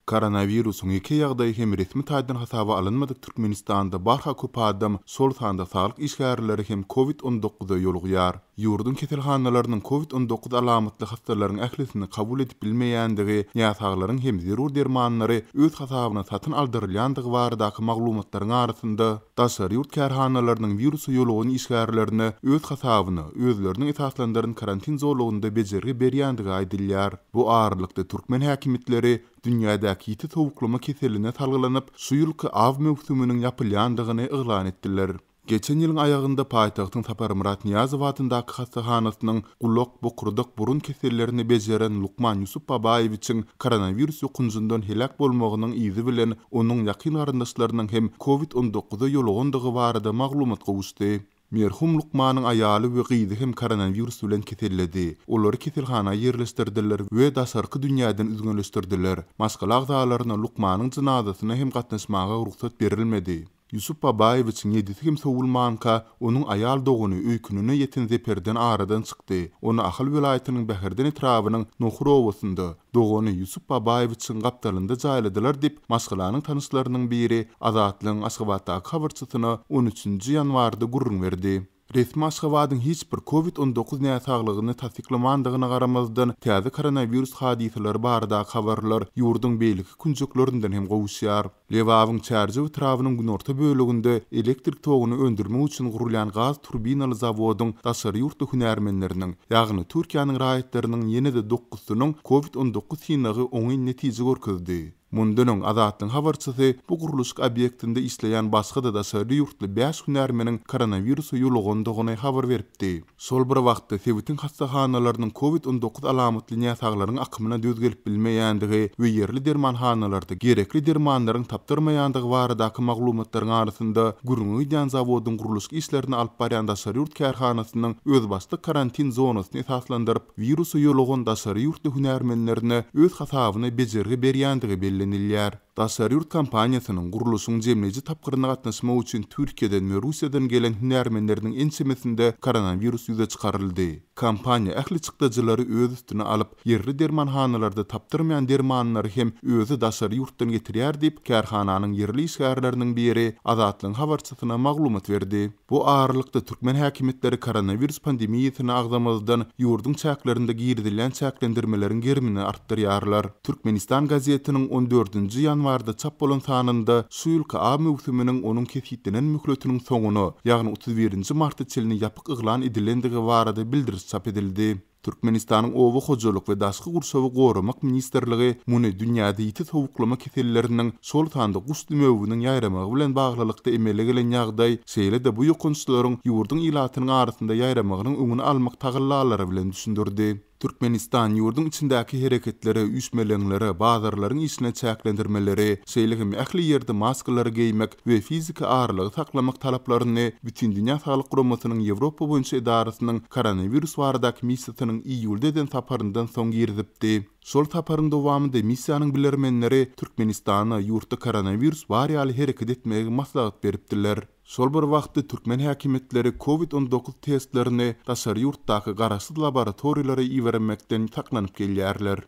Koronavirusun iki ýagdaý hem resmi taýdan hasaba alınmadyk Türkmenistanda barha köp adam sol sanda saglyk işgärleri hem COVID-19 ýolugýar. Ýurdun keselhanalarynyň COVID-19 alamatly hastalaryň ählisini kabul edip bilmeýändigi, ýa-saglaryň hem zerur dermanlary öz hasabyna satyn aldyrylýandygy baradaky maglumatlaryň arasynda daşary ýurt kärhanalarynyň virusu ýolugyny işgärlerini öz hasabyna özleriniň esaslandyrylan karantin zorlugynda bejergi berýändige aýdylýar. Bu ağırlykda Türkmen häkimetleri dünýädäki ýiti towuklama keseline salgylanyp, şu ýylky av mewsüminiň ýapylýandygyny eglan etdiler. Geçen ýylyň aýagynda paýtagtyň Sapar Murat Niýazow adyndaky hastahanasynyň gulak, bokurdyk, burun kesellerini bejeren Lukman Yusuf Babaýewiçiň koronavirus ýukunjundan helak bolmagynyň izi bilen onuň ýakyn garyndaşlarynyň hem COVID-19 ýolugundygy barada maglumat gowuşdy. Merhum Lukmanyň aýaly we gyzy hem koronavirus bilen keselledi. Olary keselhana ýerleşdirdiler we daşarky dünýäden üzgünleşdirdiler. Maskala agzalaryna Lukmanyň jynazasyna hem gatnaşmaga ruhsat berilmedi. Yusuf Babaýewiçiň ýedisi hem sowulmanka onuň aýal doguny öýkününe ýeten zeperden aradan çykdy. Onu Ahal welaýatynyň Bäherden etrabynyň Nohrowasynda doguny Yusuf Babaýewiçiň gapdalynda jaýladylar dip maskalaryň tanyşlarynyň biri Azatlyň Aşgabatdaky habarçysyna 13-nji ýanwarda gurrun berdi. Resmi Aşgabatyň hiç bir COVID-19 näsaglygyny tasdiklamandygyna garamazdan täze koronavirus hadiseleri barada habarlar ýurdun beýleki kunjuklerinden hem gowuşýar. Lewawyň çärji etrabynyň günorta bölегinde elektrik toguny öndürmek üçin gurulýan gaz turbinaly zawodyň daşary ýurtda hünärmenleriniň, ýagny Türkiýanyň raýatlarynyň ýene-de 9-synyň COVID-19 synagy oňy netije görkezdi. Mundunyň Azatlyň habarçysy bu guruluş obýektinde işleýän başga da daşary ýurtly 5 hünärmeniň koronavirus ýolugundygyny habar beripdi. Sol bir wagtda Sewitin hastahanalarynyň COVID-19 alamatly näsaglaryň akymyna düz gelip bilmeýändigi we ýerli dermanhanalarda gerekli dermanlaryň tapdyrmaýandygy baradaky maglumatlaryň arasynda Gürünýän zawodyň guruluş işlerini alyp barýan daşary ýurt kärhanasynyň özbaşly karantin zonasyny esaslandyryp virusu ýolugun daşary ýurtly hünärmenlerine öz hasabyna bejergi berýändigi bellenilýär. Daşary ýurt kampaniýasynyň guruluşyň jemleji tapgyryna gatnaşmak üçin Türkiýeden we Russiýadan gelen hünärmenleriň ensemesinde koronavirus ýüze çykaryldy. Kampaniýa ähli çykdyjylary öz üstüne alyp, ýerli dermanhanalarda tapdyrmaýan dermanlary hem özü daşary ýurtdan getirýär diýip kärhananyň ýerli işgärleriniň biri Azatlyň habarçysyna maglumat berdi. Bu ağırlykda Türkmen häkimetleri koronavirus pandemiýasyny agzamazdan ýurdun çäklerinde girdirilen çäklendirmeleriň germini artdyrýarlar. Türkmenistan gazetiniň 14-nji ýanwarda çap bolan sanynda şu ýylky av mewsüminiň onuň kesitdilen mühletiniň soňuny, ýagny 31-nji martda çelini ýapyk eglan edilendigi barada bildiriş çap edildi. Türkmenistanyň Owa hojalyk we daşky gurşawy goramak ministrligi muny dünýäde ýiti sowuklama keselleriniň sol sanda gusly mewgüniň ýaýramagy bilen baglylykda emele gelen ýagdaý, şeýle-de bu ýokunçlaryň ýurdun ilatynyň arasynda ýaýramagynyň öňüni almak tagyllalary bilen düşündirdi. Türkmenistan ýurdun içindäki hereketleri, üýtmeleňleri, bazarlaryň işine çäklendirmeleri, şeýle-de ähli ýerde maskalary giymek we fiziki ağırlygy saklamak talaplaryny bütün dünýä saglyk guramasynyň Ýewropa boýunça edarasynyň koronavirus baradaky missiýasynyň iýulda eden saparyndan soň girdipdi. Sol saparyň dowamında missiýanyň bilermenleri Türkmenistana ýurtda koronavirus barýaly hereket etmegi maslahat beripdiler. Sol bir wagtda Türkmen häkimetleri COVID-19 testlerini daşary ýurtdaky garaşsyz laboratoriýalara iýermekden taklanyp gelýärler.